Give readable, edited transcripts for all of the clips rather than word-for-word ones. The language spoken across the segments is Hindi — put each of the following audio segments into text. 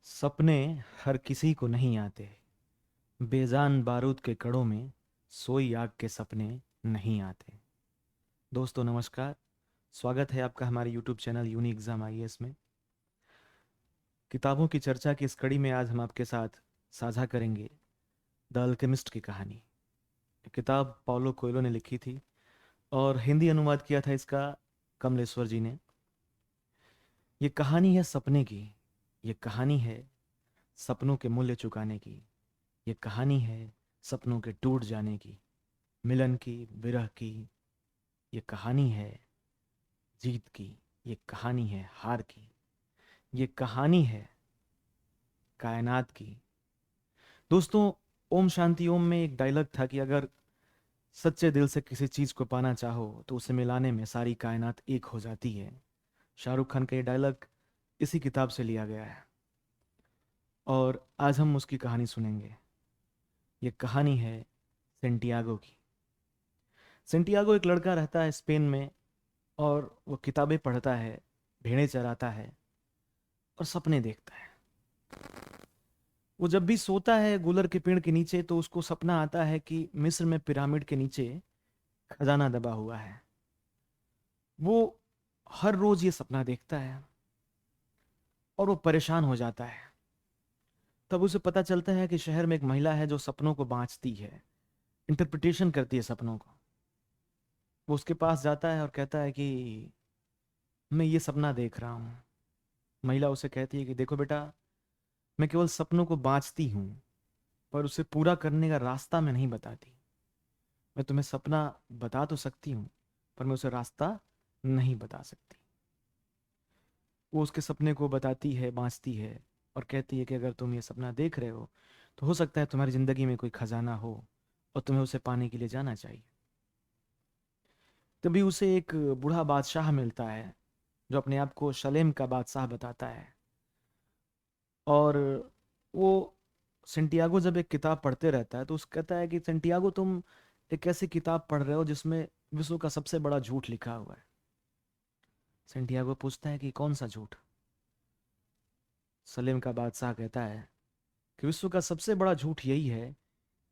सपने हर किसी को नहीं आते। बेजान बारूद के कड़ों में सोई आग के सपने नहीं आते। दोस्तों नमस्कार। स्वागत है आपका हमारे YouTube channel uni exam IAS में। किताबों की चर्चा की इस कड़ी में आज हम आपके साथ साझा करेंगे द अल्केमिस्ट की कहानी। ये किताब पाउलो कोएल्हो ने लिखी थी और हिंदी अनुवाद किया था इसका कमलेश्वर जी ने। ये कहानी है सपने की। ये कहानी है सपनों के मूल्य चुकाने की। ये कहानी है सपनों के टूट जाने की, मिलन की, विरह की। ये कहानी है जीत की। ये कहानी है हार की। ये कहानी है कायनात की। दोस्तों, ओम शांति ओम में एक डायलॉग था कि अगर सच्चे दिल से किसी चीज को पाना चाहो तो उसे मिलाने में सारी कायनात एक हो जाती है। शाहरुख खान का ये डायलॉग इसी किताब से लिया गया है और आज हम उसकी कहानी सुनेंगे। ये कहानी है सेंटियागो की। सेंटियागो एक लड़का रहता है स्पेन में और वो किताबें पढ़ता है, भेड़ें चराता है और सपने देखता है। वो जब भी सोता है गुलर के पेड़ के नीचे तो उसको सपना आता है कि मिस्र में पिरामिड के नीचे खजाना दबा हुआ है। वो हर रोज ये सपना देखता है और वो परेशान हो जाता है। तब उसे पता चलता है कि शहर में एक महिला है जो सपनों को बांचती है, इंटरप्रिटेशन करती है सपनों को। वो उसके पास जाता है और कहता है कि मैं ये सपना देख रहा हूँ। महिला उसे कहती है कि देखो बेटा, मैं केवल सपनों को बांचती हूँ पर उसे पूरा करने का रास्ता मैं नहीं बताती। मैं तुम्हें सपना बता तो सकती हूँ पर मैं उसे रास्ता नहीं बता सकती। वो उसके सपने को बताती है, बांचती है और कहती है कि अगर तुम ये सपना देख रहे हो तो हो सकता है तुम्हारी जिंदगी में कोई खजाना हो और तुम्हें उसे पाने के लिए जाना चाहिए। तभी उसे एक बूढ़ा बादशाह मिलता है जो अपने आप को शलेम का बादशाह बताता है। और वो सेंटियागो जब एक किताब पढ़ते रहता है तो उसको कहता है कि सेंटियागो, तुम एक ऐसी किताब पढ़ रहे हो जिसमें विश्व का सबसे बड़ा झूठ लिखा हुआ है। सेंटियागो पूछता है कि कौन सा झूठ। सलेम का बादशाह कहता है कि विश्व का सबसे बड़ा झूठ यही है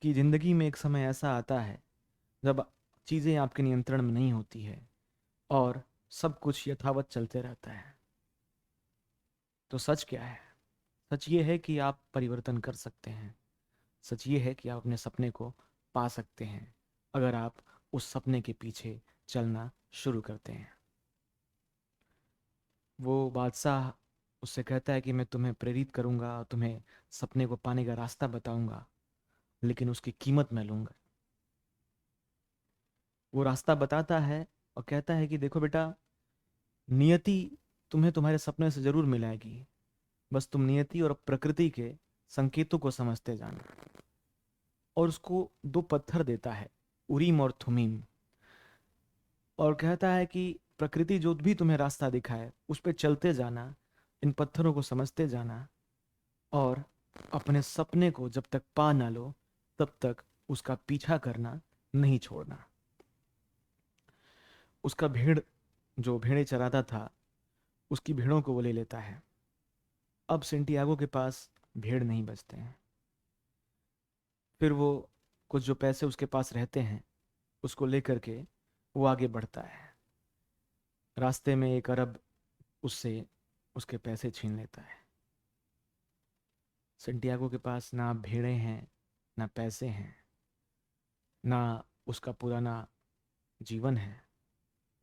कि जिंदगी में एक समय ऐसा आता है जब चीजें आपके नियंत्रण में नहीं होती है और सब कुछ यथावत चलते रहता है। तो सच क्या है? सच ये है कि आप परिवर्तन कर सकते हैं। सच ये है कि आप अपने सपने को पा सकते हैं अगर आप उस सपने के पीछे चलना शुरू करते हैं। वो बादशाह उससे कहता है कि मैं तुम्हें प्रेरित करूंगा, तुम्हें सपने को पाने का रास्ता बताऊंगा, लेकिन उसकी कीमत मैं लूंगा। वो रास्ता बताता है और कहता है कि देखो बेटा, नियति तुम्हें तुम्हारे सपने से जरूर मिलाएगी। बस तुम नियति और प्रकृति के संकेतों को समझते जाना। और उसको दो पत्थर देता है, उरीम और थुमीम, और कहता है कि प्रकृति जो भी तुम्हें रास्ता दिखाए उस पर चलते जाना, इन पत्थरों को समझते जाना और अपने सपने को जब तक पा ना लो तब तक उसका पीछा करना नहीं छोड़ना। उसका भेड़, जो भेड़े चराता था, उसकी भेड़ों को वो ले लेता है। अब सेंटियागो के पास भेड़ नहीं बचते हैं। फिर वो कुछ जो पैसे उसके पास रहते हैं उसको लेकर के वो आगे बढ़ता है। रास्ते में एक अरब उससे उसके पैसे छीन लेता है। सेंटियागो के पास ना भेड़ें हैं, ना पैसे हैं, ना उसका पुराना जीवन है।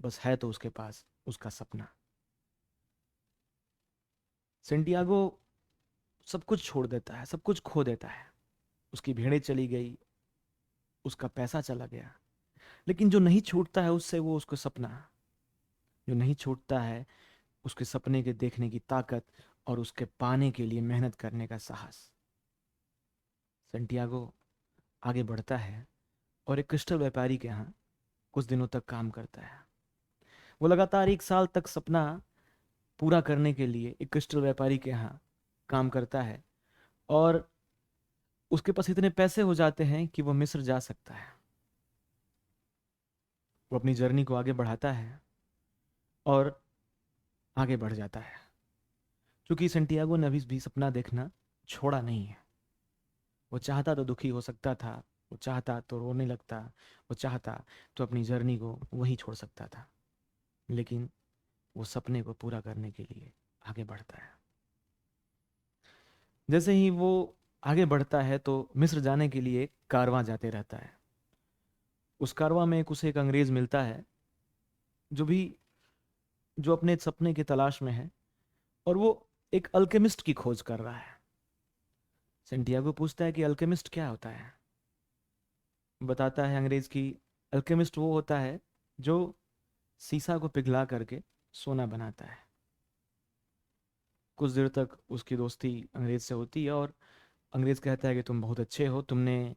बस है तो उसके पास उसका सपना। सेंटियागो सब कुछ छोड़ देता है, सब कुछ खो देता है। उसकी भेड़ें चली गई, उसका पैसा चला गया, लेकिन जो नहीं छूटता है उससे वो उसको सपना, जो नहीं छूटता है उसके सपने के देखने की ताकत और उसके पाने के लिए मेहनत करने का साहस। सेंटियागो आगे बढ़ता है और एक क्रिस्टल व्यापारी के यहाँ कुछ दिनों तक काम करता है। वो लगातार 1 साल तक सपना पूरा करने के लिए एक क्रिस्टल व्यापारी के यहाँ काम करता है और उसके पास इतने पैसे हो जाते हैं कि वो मिस्र जा सकता है। वो अपनी जर्नी को आगे बढ़ाता है और आगे बढ़ जाता है। क्योंकि सेंटियागो ने अभी भी सपना देखना छोड़ा नहीं है। वो चाहता तो दुखी हो सकता था, वो चाहता तो रोने लगता, वो चाहता तो अपनी जर्नी को वहीं छोड़ सकता था, लेकिन वो सपने को पूरा करने के लिए आगे बढ़ता है। जैसे ही वो आगे बढ़ता है तो मिस्र जाने के लिए कारवां जाते रहता है। उस कारवां में उसे एक अंग्रेज मिलता है, जो भी जो अपने सपने की तलाश में है, और वो एक अल्केमिस्ट की खोज कर रहा है। सेंटियागो पूछता है कि अल्केमिस्ट क्या होता है। बताता है अंग्रेज की अल्केमिस्ट वो होता है जो सीसा को पिघला करके सोना बनाता है। कुछ देर तक उसकी दोस्ती अंग्रेज से होती है और अंग्रेज कहता है कि तुम बहुत अच्छे हो, तुमने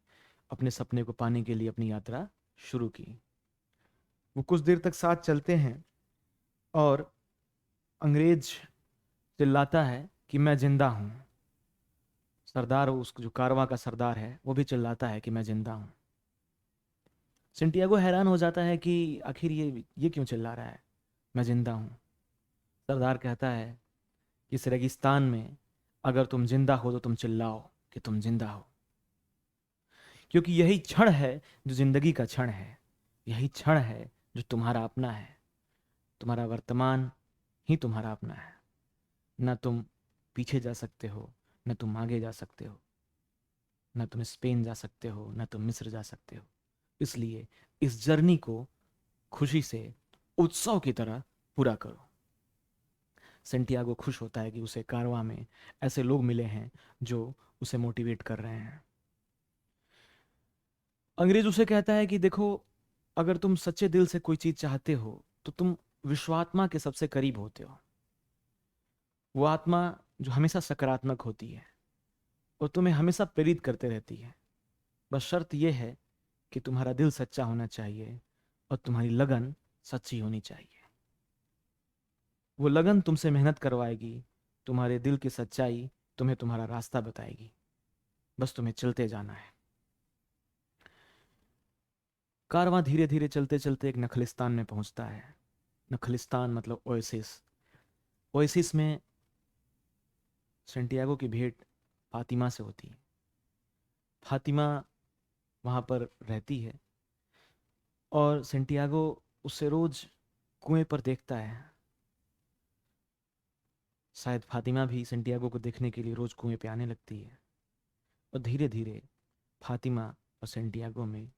अपने सपने को पाने के लिए अपनी यात्रा शुरू की। वो कुछ देर तक साथ चलते हैं और अंग्रेज चिल्लाता है कि मैं जिंदा हूं। सरदार, उस जो कारवां का सरदार है, वो भी चिल्लाता है कि मैं जिंदा हूं। सेंटियागो हैरान हो जाता है कि आखिर ये क्यों चिल्ला रहा है, मैं जिंदा हूं। सरदार कहता है कि इस रेगिस्तान में अगर तुम जिंदा हो तो तुम चिल्लाओ कि तुम जिंदा हो, क्योंकि यही क्षण है जो जिंदगी का क्षण है। यही क्षण है जो तुम्हारा अपना है। तुम्हारा वर्तमान ही तुम्हारा अपना है। न तुम पीछे जा सकते हो, न तुम आगे जा सकते हो, न तुम स्पेन जा सकते हो, न तुम मिस्र जा सकते हो। इसलिए इस जर्नी को खुशी से, उत्सव की तरह पूरा करो। सेंटियागो खुश होता है कि उसे कारवां में ऐसे लोग मिले हैं जो उसे मोटिवेट कर रहे हैं। अंग्रेज उसे कहता है कि देखो, अगर तुम सच्चे दिल से कोई चीज चाहते हो तो तुम विश्वात्मा के सबसे करीब होते हो। वो आत्मा जो हमेशा सकारात्मक होती है और तुम्हें हमेशा प्रेरित करते रहती है। बस शर्त यह है कि तुम्हारा दिल सच्चा होना चाहिए और तुम्हारी लगन सच्ची होनी चाहिए। वो लगन तुमसे मेहनत करवाएगी, तुम्हारे दिल की सच्चाई तुम्हें तुम्हारा रास्ता बताएगी। बस तुम्हें चलते जाना है। कारवां धीरे धीरे चलते चलते एक नखलिस्तान में पहुंचता है। नखलिस्तान मतलब ओएसिस। ओएसिस में सेंटियागो की भेंट फातिमा से होती है। फातिमा वहां पर रहती है और सेंटियागो उससे रोज कुएं पर देखता है। शायद फातिमा भी सेंटियागो को देखने के लिए रोज कुएं पे आने लगती है, और धीरे धीरे फातिमा और सेंटियागो में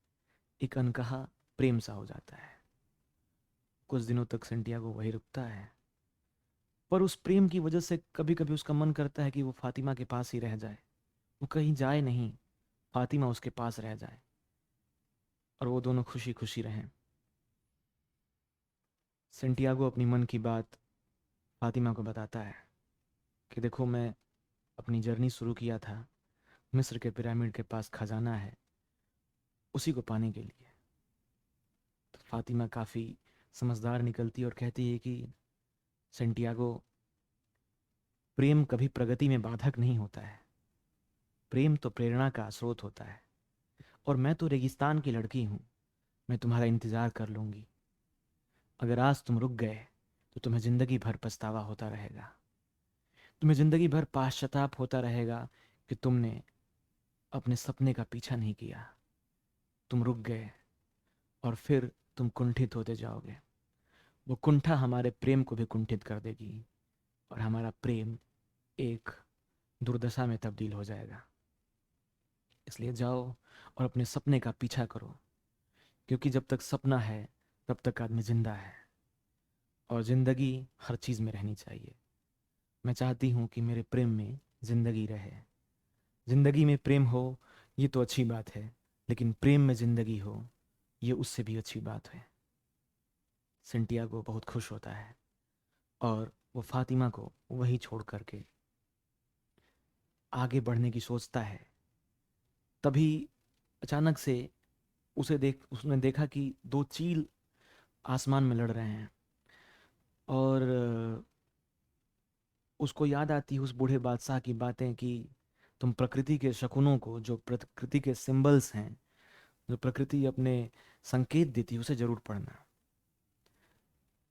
एक अनकहा प्रेम सा हो जाता है। कुछ दिनों तक सेंटियागो वहीं रुकता है, पर उस प्रेम की वजह से कभी कभी उसका मन करता है कि वो फातिमा के पास ही रह जाए। वो कहीं जाए नहीं, फातिमा उसके पास रह जाए और वो दोनों खुशी खुशी रहें। सेंटियागो अपनी मन की बात फातिमा को बताता है कि देखो, मैं अपनी जर्नी शुरू किया था, मिस्र के पिरामिड के पास खजाना है, उसी को पाने के लिए। तो फातिमा काफ़ी समझदार निकलती है और कहती है कि सेंटियागो, प्रेम कभी प्रगति में बाधक नहीं होता है। प्रेम तो प्रेरणा का स्रोत होता है। और मैं तो रेगिस्तान की लड़की हूँ, मैं तुम्हारा इंतज़ार कर लूँगी। अगर आज तुम रुक गए तो तुम्हें ज़िंदगी भर पछतावा होता रहेगा। तुम्हें ज़िंदगी भर पाश्चाताप होता रहेगा कि तुमने अपने सपने का पीछा नहीं किया। तुम रुक गए और फिर तुम कुंठित होते जाओगे। वो कुंठा हमारे प्रेम को भी कुंठित कर देगी और हमारा प्रेम एक दुर्दशा में तब्दील हो जाएगा। इसलिए जाओ और अपने सपने का पीछा करो, क्योंकि जब तक सपना है तब तक आदमी जिंदा है, और जिंदगी हर चीज़ में रहनी चाहिए। मैं चाहती हूँ कि मेरे प्रेम में जिंदगी रहे। जिंदगी में प्रेम हो ये तो अच्छी बात है, लेकिन प्रेम में जिंदगी हो ये उससे भी अच्छी बात है। सेंटियागो बहुत खुश होता है और वो फातिमा को वहीं छोड़ करके आगे बढ़ने की सोचता है। तभी अचानक से उसने देखा कि दो चील आसमान में लड़ रहे हैं, और उसको याद आती है उस बूढ़े बादशाह की बातें कि तुम प्रकृति के शकुनों को, जो प्रकृति के सिंबल्स हैं, जो प्रकृति अपने संकेत देती है, उसे जरूर पढ़ना।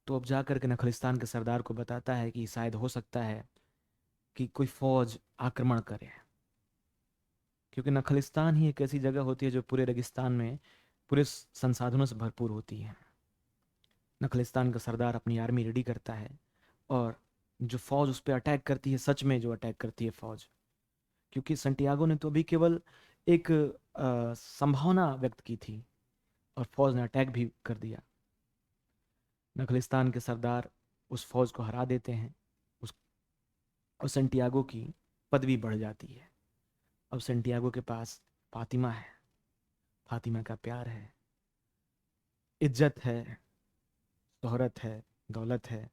तो अब जा करके नखलिस्तान के सरदार को बताता है कि शायद हो सकता है कि कोई फौज आक्रमण करे, क्योंकि नखलिस्तान ही एक ऐसी जगह होती है जो पूरे रेगिस्तान में पूरे संसाधनों से भरपूर होती है। नखलिस्तान का सरदार अपनी आर्मी रेडी करता है, और जो फौज उस पर अटैक करती है, सच में जो अटैक करती है फौज, क्योंकि संटियागो ने तो अभी केवल एक संभावना व्यक्त की थी और फौज ने अटैक भी कर दिया। नखलिस्तान के सरदार उस फौज को हरा देते हैं, उस और सेंटियागो की पदवी बढ़ जाती है। अब सेंटियागो के पास फातिमा है, फातिमा का प्यार है, इज्जत है, शोहरत है, दौलत है,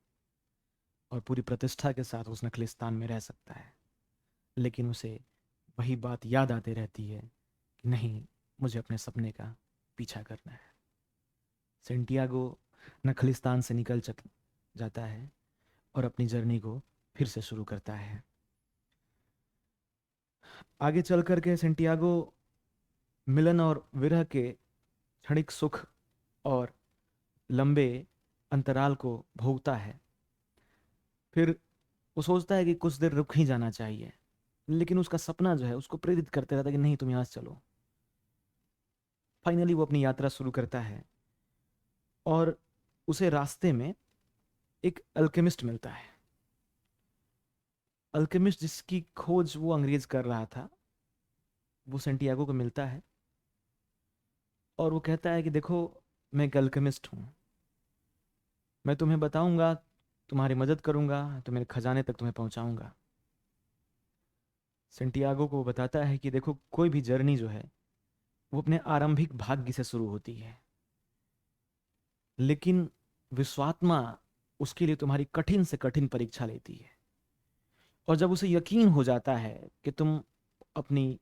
और पूरी प्रतिष्ठा के साथ उस नखलिस्तान में रह सकता है। लेकिन उसे वही बात याद आती रहती है कि नहीं, मुझे अपने सपने का पीछा करना है। सेंटियागो नखलिस्तान से निकल जाता है और अपनी जर्नी को फिर से शुरू करता है। आगे चल करके सेंटियागो मिलन और विरह के क्षणिक सुख और लंबे अंतराल को भोगता है। फिर वो सोचता है कि कुछ देर रुक ही जाना चाहिए, लेकिन उसका सपना जो है उसको प्रेरित करते रहता है कि नहीं, तुम यहाँ से चलो। फाइनली वो अपनी यात्रा शुरू करता है, और उसे रास्ते में एक अल्केमिस्ट मिलता है। अल्केमिस्ट जिसकी खोज वो अंग्रेज कर रहा था, वो सेंटियागो को मिलता है और वो कहता है कि देखो, मैं एक अल्केमिस्ट हूँ, मैं तुम्हें बताऊंगा, तुम्हारी मदद करूंगा, तो मेरे खजाने तक तुम्हें पहुंचाऊंगा। सेंटियागो को बताता है कि देखो, कोई भी जर्नी जो है वो अपने आरंभिक भाग्य से शुरू होती है, लेकिन विश्वात्मा उसके लिए तुम्हारी कठिन से कठिन परीक्षा लेती है। और जब उसे यकीन हो जाता है कि तुम अपनी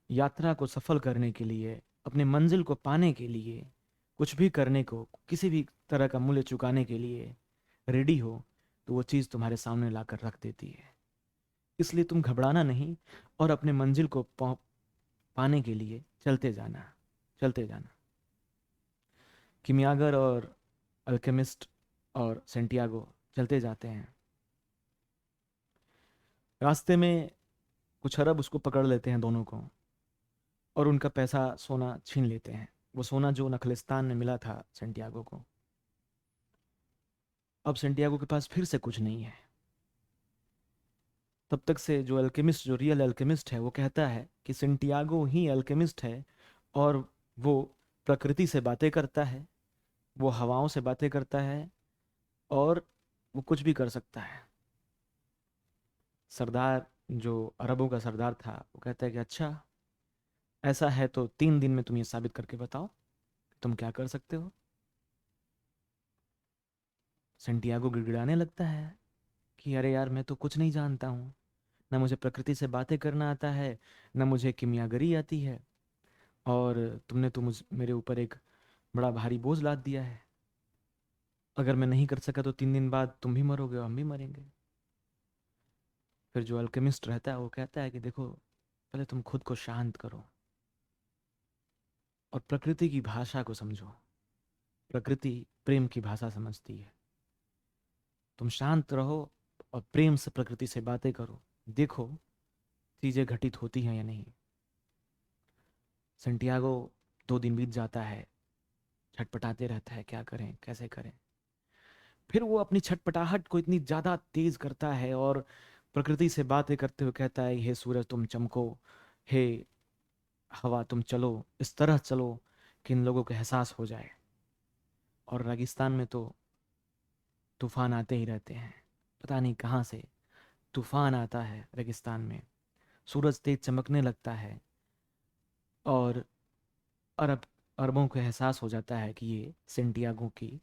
यात्रा को सफल करने के लिए, अपने मंजिल को पाने के लिए, कुछ भी करने को, किसी भी तरह का मूल्य चुकाने के लिए रेडी हो, तो वो चीज़ तुम्हारे सामने लाकर रख देती है। इसलिए तुम घबराना नहीं, और अपने मंजिल को पाने के लिए चलते जाना, चलते जाना। किमियागर और अल्केमिस्ट और सेंटियागो चलते जाते हैं। रास्ते में कुछ अरब उसको पकड़ लेते हैं दोनों को, और उनका पैसा सोना छीन लेते हैं, वो सोना जो नखलिस्तान में मिला था सेंटियागो को। अब सेंटियागो के पास फिर से कुछ नहीं है। तब तक से जो अल्केमिस्ट, जो रियल अल्केमिस्ट है, वो कहता है कि सेंटियागो ही अल्केमिस्ट है, और वो प्रकृति से बातें करता है, वो हवाओं से बातें करता है, और वो कुछ भी कर सकता है। सरदार, जो अरबों का सरदार था, वो कहता है कि अच्छा, ऐसा है तो 3 दिन में तुम ये साबित करके बताओ कि तुम क्या कर सकते हो। सेंटियागो गिड़गिड़ाने लगता है कि अरे यार, मैं तो कुछ नहीं जानता हूँ, ना मुझे प्रकृति से बातें करना आता है, ना मुझे किमियागरी आती है, और तुमने तो मेरे ऊपर एक बड़ा भारी बोझ लाद दिया है। अगर मैं नहीं कर सका तो 3 दिन बाद तुम भी मरोगे और हम भी मरेंगे। फिर जो अल्केमिस्ट रहता है वो कहता है कि देखो, पहले तुम खुद को शांत करो और प्रकृति की भाषा को समझो। प्रकृति प्रेम की भाषा समझती है। तुम शांत रहो और प्रेम से प्रकृति से बातें करो, देखो चीजें घटित होती हैं या नहीं। सेंटियागो 2 दिन बीत जाता है, छटपटाते रहता है, क्या करें कैसे करें। फिर वो अपनी छटपटाहट को इतनी ज्यादा तेज करता है, और प्रकृति से बातें करते हुए कहता है, हे सूरज तुम चमको, हे हवा तुम चलो, इस तरह चलो कि इन लोगों को एहसास हो जाए। और रेगिस्तान में तो तूफान आते ही रहते हैं, पता नहीं कहाँ से तूफान आता है रेगिस्तान में। सूरज तेज चमकने लगता है, और अरब अरबों को एहसास हो जाता है कि ये सेंटियागो की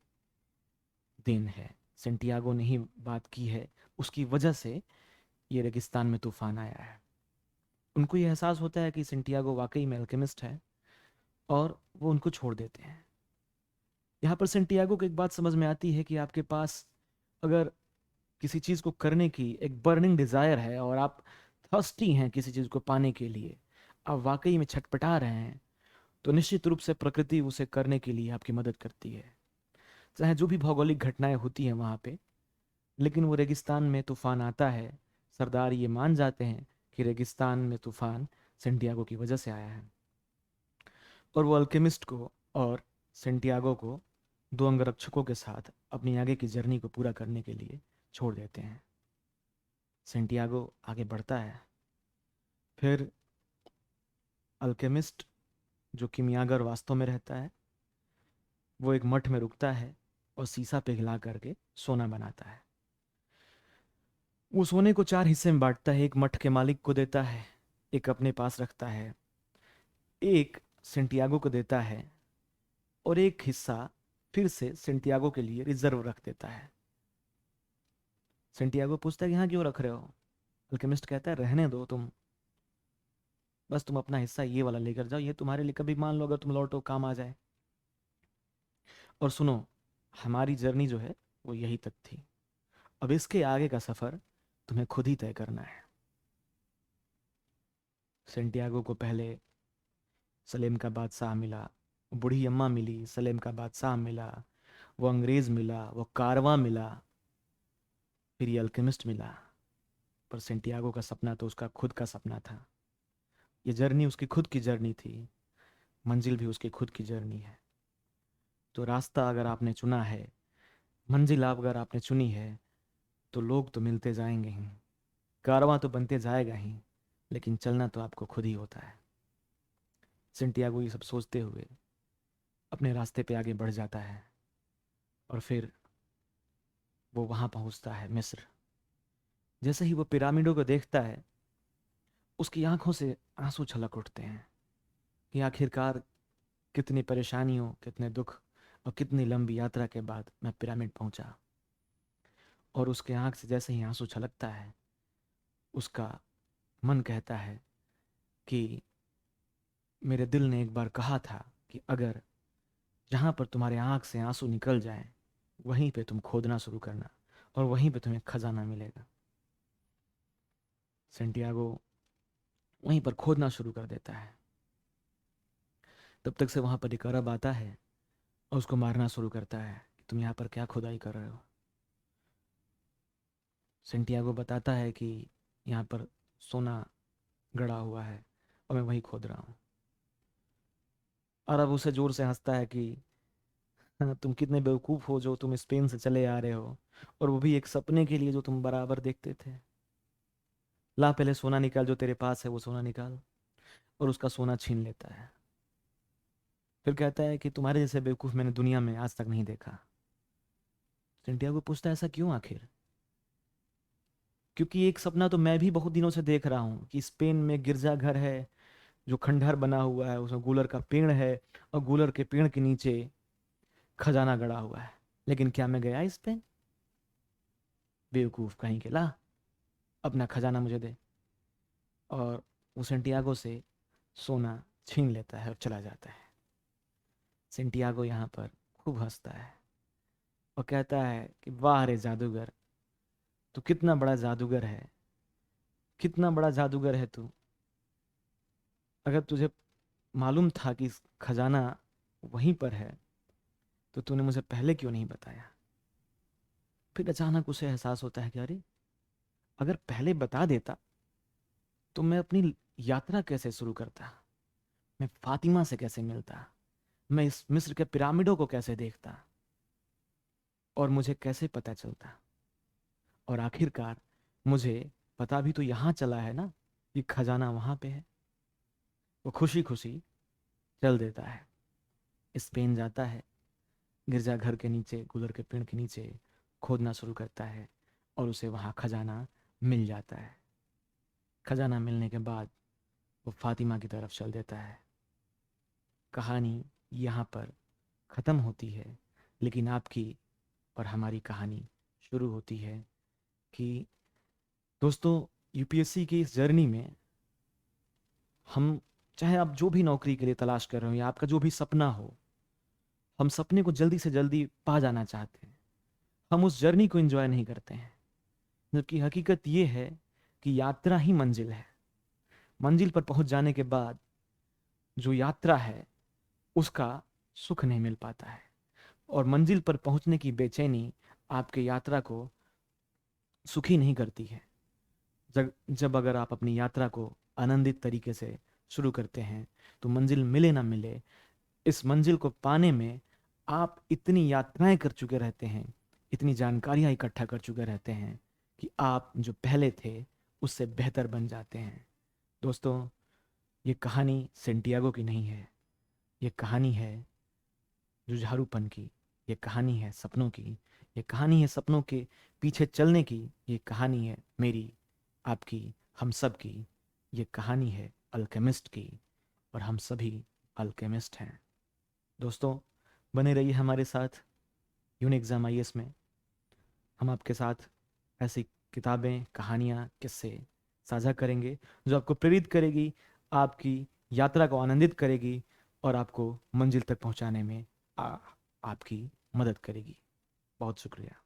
देन है, सेंटियागो ने ही बात की है, उसकी वजह से ये रेगिस्तान में तूफान आया है। उनको ये एहसास होता है कि सेंटियागो वाकई में अल्केमिस्ट है, और वो उनको छोड़ देते हैं। यहाँ पर सेंटियागो को एक बात समझ में आती है कि आपके पास अगर किसी चीज़ को करने की एक बर्निंग डिज़ायर है, और आप थर्स्टी हैं किसी चीज़ को पाने के लिए, आप वाकई में छटपटा रहे हैं, तो निश्चित रूप से प्रकृति उसे करने के लिए आपकी मदद करती है, चाहे जो भी भौगोलिक घटनाएं होती हैं वहाँ पे। लेकिन वो रेगिस्तान में तूफान आता है, सरदार ये मान जाते हैं कि रेगिस्तान में तूफान सेंटियागो की वजह से आया है, और वो अल्केमिस्ट को और सेंटियागो को दो अंगरक्षकों के साथ अपनी आगे की जर्नी को पूरा करने के लिए छोड़ देते हैं। सेंटियागो आगे बढ़ता है। फिर अल्केमिस्ट, जो किमियागर वास्तव में रहता है, वो एक मठ में रुकता है और सीसा पिघला करके सोना बनाता है। वो सोने को चार हिस्से में बांटता है, एक मठ के मालिक को देता है, एक अपने पास रखता है, एक सेंटियागो को देता है, और एक हिस्सा फिर से सेंटियागो के लिए रिजर्व रख देता है। सेंटियागो पूछता है कि यहाँ क्यों रख रहे हो? अल्केमिस्ट कहता है रहने दो तुम, बस तुम अपना हिस्सा ये वाला लेकर जाओ, ये तुम्हारे लिए कभी मान लो अगर तुम लौटो काम आ जाए। और सुनो, हमारी जर्नी जो है वो यही तक थी, अब इसके आगे का सफर तुम्हें खुद ही तय करना है। सेंटियागो को पहले सलेम का बादशाह मिला, बूढ़ी अम्मा मिली, सलेम का बादशाह मिला, वो अंग्रेज मिला, वो कारवां मिला, फिर ये अल्केमिस्ट मिला। पर सेंटियागो का सपना तो उसका खुद का सपना था। ये जर्नी उसकी खुद की जर्नी थी, मंजिल भी उसकी खुद की जर्नी है। तो रास्ता अगर आपने चुना है, मंजिल आप अगर आपने चुनी है, तो लोग तो मिलते जाएंगे ही, कारवां तो बनते जाएगा ही, लेकिन चलना तो आपको खुद ही होता है। सेंटियागो ये सब सोचते हुए अपने रास्ते पे आगे बढ़ जाता है, और फिर वो वहाँ पहुँचता है मिस्र। जैसे ही वो पिरामिडों को देखता है, उसकी आंखों से आंसू छलक उठते हैं कि आखिरकार कितनी परेशानियों, कितने दुख और कितनी लंबी यात्रा के बाद मैं पिरामिड पहुंचा। और उसके आंख से जैसे ही आंसू छलकता है, उसका मन कहता है कि मेरे दिल ने एक बार कहा था कि अगर जहाँ पर तुम्हारे आंख से आंसू निकल जाए, वहीं पे तुम खोदना शुरू करना, और वहीं पे तुम्हें खजाना मिलेगा। सेंटियागो वहीं पर खोदना शुरू कर देता है। तब तक से वहाँ पर एक अरब आता है और उसको मारना शुरू करता है कि तुम यहाँ पर क्या खुदाई कर रहे हो। सेंटियागो बताता है कि यहाँ पर सोना गड़ा हुआ है और मैं वही खोद रहा हूँ। अरब उसे जोर से हंसता है कि "हाँ, तुम कितने बेवकूफ़ हो जो तुम स्पेन से चले आ रहे हो, और वो भी एक सपने के लिए जो तुम बराबर देखते थे। ला पहले सोना निकाल, जो तेरे पास है वो सोना निकाल।" और उसका सोना छीन लेता है। फिर कहता है कि तुम्हारे जैसे बेवकूफ़ मैंने दुनिया में आज तक नहीं देखा। सेंटियागो पूछता है ऐसा क्यों आखिर? क्योंकि एक सपना तो मैं भी बहुत दिनों से देख रहा हूँ कि स्पेन में गिरजाघर है जो खंडहर बना हुआ है, उसमें गूलर का पेड़ है, और गूलर के पेड़ के नीचे खजाना गड़ा हुआ है। लेकिन क्या मैं गया इस पे? बेवकूफ़ कहीं के, ला अपना खजाना मुझे दे। और वो सेंटियागो से सोना छीन लेता है और चला जाता है। सेंटियागो यहाँ पर खूब हंसता है और कहता है कि वाह रे जादूगर, तू कितना बड़ा जादूगर है, कितना बड़ा जादूगर है तू। अगर तुझे मालूम था कि इस खजाना वहीं पर है, तो तूने मुझे पहले क्यों नहीं बताया? फिर अचानक उसे एहसास होता है कि अरे, अगर पहले बता देता तो मैं अपनी यात्रा कैसे शुरू करता, मैं फातिमा से कैसे मिलता, मैं इस मिस्र के पिरामिडों को कैसे देखता, और मुझे कैसे पता चलता। और आखिरकार मुझे पता भी तो यहाँ चला है ना कि खजाना वहाँ पे है। वो खुशी खुशी चल देता है, स्पेन जाता है, गिरजाघर के नीचे, गुलर के पेड़ के नीचे खोदना शुरू करता है, और उसे वहाँ खजाना मिल जाता है। खजाना मिलने के बाद वो फातिमा की तरफ चल देता है। कहानी यहाँ पर ख़त्म होती है, लेकिन आपकी और हमारी कहानी शुरू होती है कि दोस्तों, यूपीएससी की इस जर्नी में हम, चाहे आप जो भी नौकरी के लिए तलाश कर रहे हो या आपका जो भी सपना हो, हम सपने को जल्दी से जल्दी पा जाना चाहते हैं। हम उस जर्नी को एंजॉय नहीं करते हैं, जबकि हकीकत ये है कि यात्रा ही मंजिल है। मंजिल पर पहुंच जाने के बाद जो यात्रा है उसका सुख नहीं मिल पाता है, और मंजिल पर पहुंचने की बेचैनी आपके यात्रा को सुखी नहीं करती है। जब अगर आप अपनी यात्रा को आनंदित तरीके से शुरू करते हैं, तो मंजिल मिले ना मिले, इस मंजिल को पाने में आप इतनी यात्राएं कर चुके रहते हैं, इतनी जानकारियां इकट्ठा कर चुके रहते हैं कि आप जो पहले थे उससे बेहतर बन जाते हैं। दोस्तों, ये कहानी सेंटियागो की नहीं है, ये कहानी है जुझारूपन की, ये कहानी है सपनों की, ये कहानी है सपनों के पीछे चलने की, ये कहानी है मेरी, आपकी, हम सब की। ये कहानी है अल्केमिस्ट की, और हम सभी अल्केमिस्ट हैं। दोस्तों, बने रहिए हमारे साथ यूनिक एग्जाम आईएएस में। हम आपके साथ ऐसी किताबें, कहानियाँ, किस्से साझा करेंगे जो आपको प्रेरित करेगी, आपकी यात्रा को आनंदित करेगी और आपको मंजिल तक पहुंचाने में आपकी मदद करेगी। बहुत शुक्रिया।